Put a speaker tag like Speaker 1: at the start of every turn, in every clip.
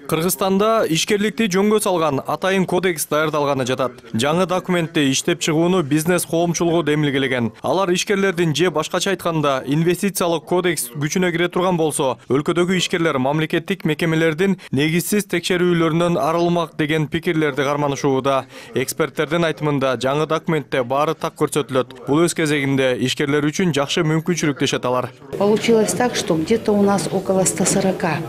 Speaker 1: Кыргызстанда ишкерликти жөнгө салган атайын кодекс даярдалганы жатат. Жаңы документти иштеп чыгууну бизнес коомчулугу демилгелеген. Алар ишкерлердин же башкача айтканда инвестициялык кодекс күчүнө кире турган болсо, өлкөдөгү ишкерлер мамлекеттик мекемелердин негизсиз текшерүүлөрүнөн арылмак деген пикирлерди карманышууда. Эксперттердин айтымында жаңы документте баары так көрсөтүлөт. Бул өз кезегинде ишкерлер үчүн жакшы мүмкүнчүлүк дешет алар.
Speaker 2: Получилось так, что где-то у нас около 140.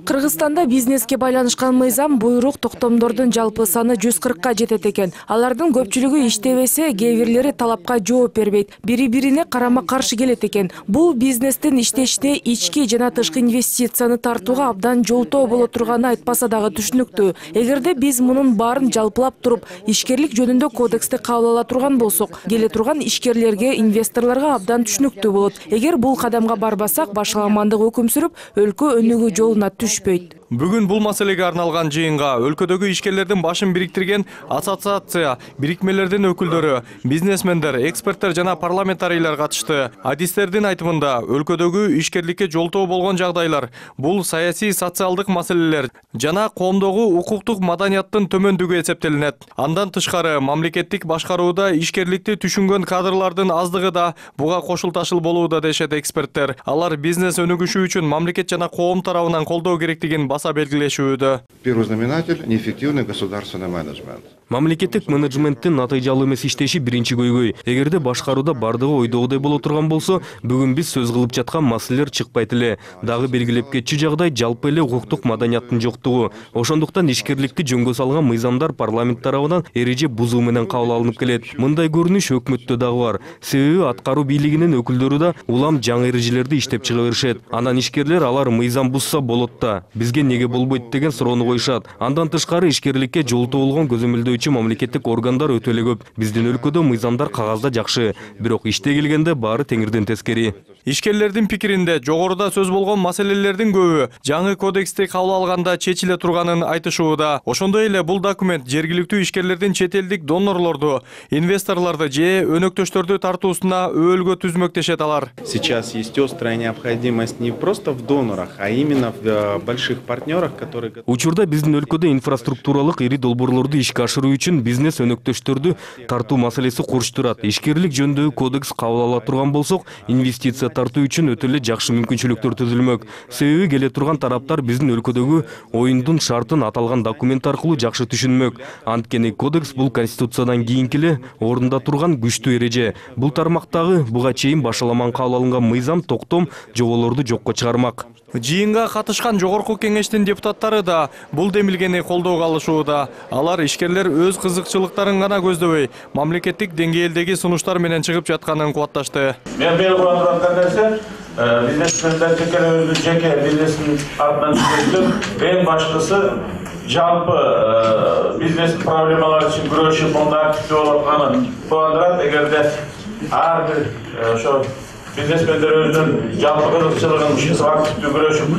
Speaker 3: Кыргызстанда бизнеске байланышкан мыйзам буйрук токтомдордун жалпы саны 140-ка жетет экен. Алардын көпчүлүгү иштебесе, кээ бирлери талапка жооп бербейт, бири-бирине карама-каршы келет экен. Бул бизнестин иштеште ички жана тышкы инвестицияны тартууга абдан жолтоо боло турганы айтпаса дагы түшүнүктүү. Эгерде биз мунун баарын жалпылап туруп, ишкерлик жөнүндө кодексти кабыл ала турган болсок, келе турган ишкерлерге, инвесторлорго абдан түшүнүктүү болот. Эгер бул кадамга барбасак, башаламандык өкүм сүрүп, өлкө өнүгүү жолуна түшпөйт.
Speaker 1: Бүгүн бул маселеге арналган жыйынга өлкөдөгү ишкерлердин башын бириктирген ассоциация, бирикмелердин өкүлдөрү, бизнесмендер, эксперттер жана парламентарийлер катышты. Адистердин айтымында өлкөдөгү ишкерликке жолтоо болгон жагдайлар бул саясий социалдык маселелер жана коомдогу укуктук маданияттын төмөндүгү эсептелинет. Андан тышкары мамлекеттик башкарууда ишкерликти түшүнгөн кадрлардын аздыгы да буга кошулташыл болууда дешет эксперттер. Алар бизнес өнүгүшү үчүн мамлекет жана коом тарабынан колдоо керектигин белгилешүүдө.
Speaker 4: Первый знаменатель — неэффективный государственный менеджмент.
Speaker 5: Мамлекеттик менеджменттин натыйжалуу эмес иштеши биринчи көйгөй. Эгерде башкарууда бардыгы ойдогудай боло турган болсо, бүгүн биз сөз кылып жаткан маселелер чыкпайт эле. Дагы белгилеп кетчү жагдай жалпы эле укуктук маданияттын жоктугу. Ошондуктан ишкерликти жөнгө салган мыйзамдар парламент тарабынан эреже бузуу менен кабыл алынып келет. Мындай көрүнүш өкмөттө дагы бар. Себеби аткаруу бийлигинин өкүлдөрү да улам жаңы эрежелерди иштеп чыга беришет. Анан ишкерлер алар мыйзам бузса болот да, бизге неге болбойт деген суроону коюшат. Андан тышкары ишкерликке жолтоо болгон көзөмөлдөөчү мамлекеттик органдар өтө эле көп. Биздин өлкөдө мыйзамдар кагазда жакшы, бирок иште келгенде баары теңирден тескери.
Speaker 1: Ишкерлердин пикиринде жогоруда сөз болгон маселелердин көбү жаңы кодексти кабыл алганда чечиле турганын айтышууда. Ошондой эле бул документ жергиликтүү ишкерлердин чет элдик донорлорду, инвесторлорду же өнөктөштөрдү тартуусуна өөлгө түзмөктешет алар.
Speaker 6: Сейчас есть острая необходимость не просто в донорах, а именно в больших партнерах, которые...
Speaker 5: Учурда биздин өлкөдө инфраструктуралык ири долбоорлорду ишке ашыруу үчүн бизнес өнөктөштөрдү тартуу маселеси курч турат. Ишкерлик жөнүндөгү кодекс кабыл ала турган болсок, инвестиция тартуу үчүн өтө эле жакшы мүмкүнчүлүктөр түзүлмөк. Себеби келе турган тараптар биздин өлкөдөгү оюндун шартын аталган документ аркылуу жакшы түшүнмөк. Анткени кодекс бул конституциядан кийинки эле орунда турган күчтүү эреже. Бул тармактагы буга чейин башаламан кабыл алынган мыйзам токтом жоболорду жокко чыгармак.
Speaker 1: Жыйынга катышкан жогорку кеңештин депутаттары да бул демилгени колдоого алышууда. Алар ишкерлер өз кызыкчылыктарын гана көздөбөй, мамлекеттик деңгээлдеги сунуштар менен чыгып жатканын кубатташты.
Speaker 7: Мен бери кылып аткан нерсе, бизнесмендер жеке бизнестин артынан жүрүп, эң башкысы жалпы бизнес проблемалары үчүн күрөшүп, мында активдүү болуп атканын кубандырат. Эгерде ар бир ошо бизнесмендер өзүнүн жалпы кызыкчылыгын ушул активдүү күрөшүп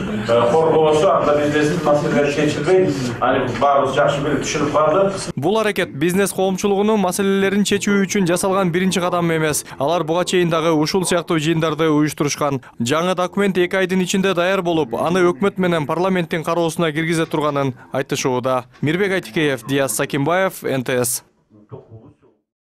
Speaker 7: коргобосо, анда бизнестин маселелери чечилбей, аны баарыбыз жакшы билип түшүнүп калды.
Speaker 1: Бул аракет бизнес коомчулугунун маселелерин чечүү үчүн жасалган биринчи кадам эмес. Алар буга чейин дагы ушул сыяктуу жыйындарды уюштурушкан. Жаңы документ 2 айдын ичинде даяр болуп, аны өкмөт менен парламенттин кароосуна киргизе турганын айтышууда. Мирбек Айтикеев, Диас Сакимбаев, НТС.